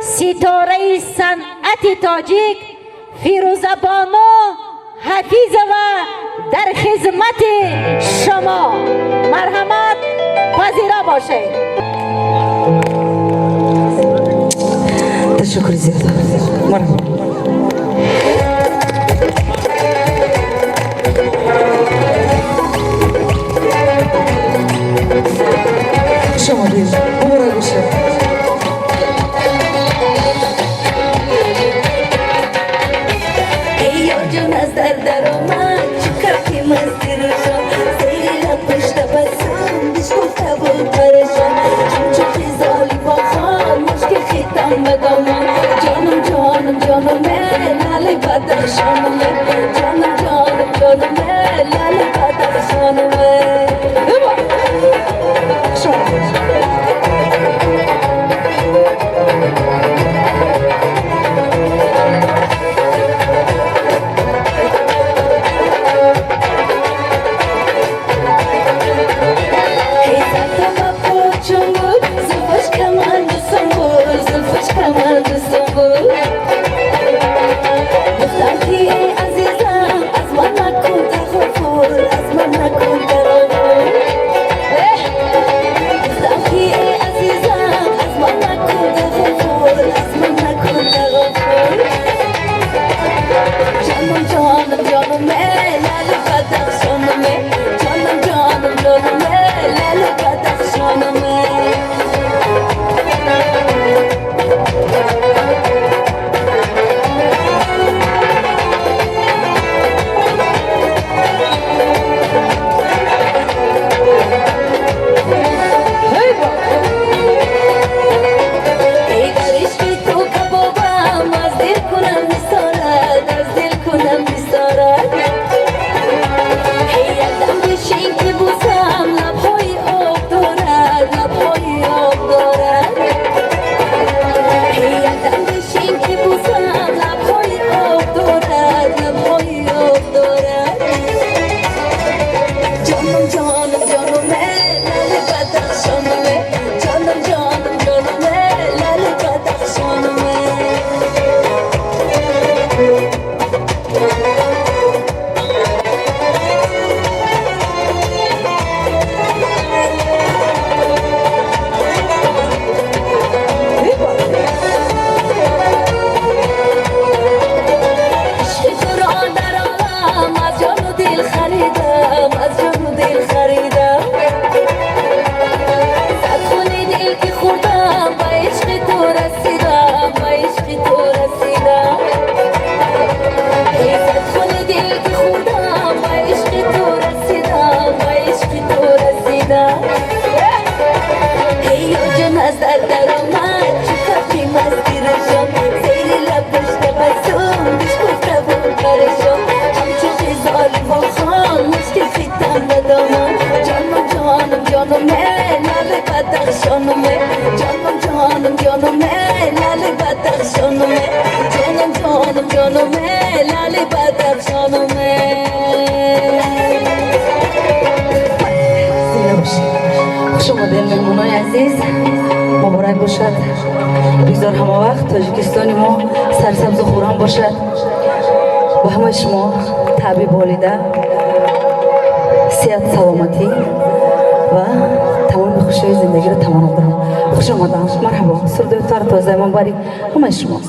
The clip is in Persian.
ستاره صنعت تاجیک فیروزه بانو حفیظова در خدمت شما. مرحمت پذیرا باشید. تشکر زیاد. مرحبا. شما دیر مبارک باشه. از در آمد چکرکی مستی رو شد سیری را پشت بسم دیش گفته بود پرشان همچو خیزالی با خان مشکل خیتم بدامان جانم جانم جانم لالی بدخشانم جانم جانم جانم لالی بدخشانم شمادین مهمونای عزیز مبارک باشد. بگذار همه وقت تاجیکستان ما سرسبز و خورم باشد و همه شما طبیب بالیده صحت سلامتی و تمام خوشی زندگی رو تمام دارم. خوش آمدم. مرحبا. سرودتار تازه من باری همه شما.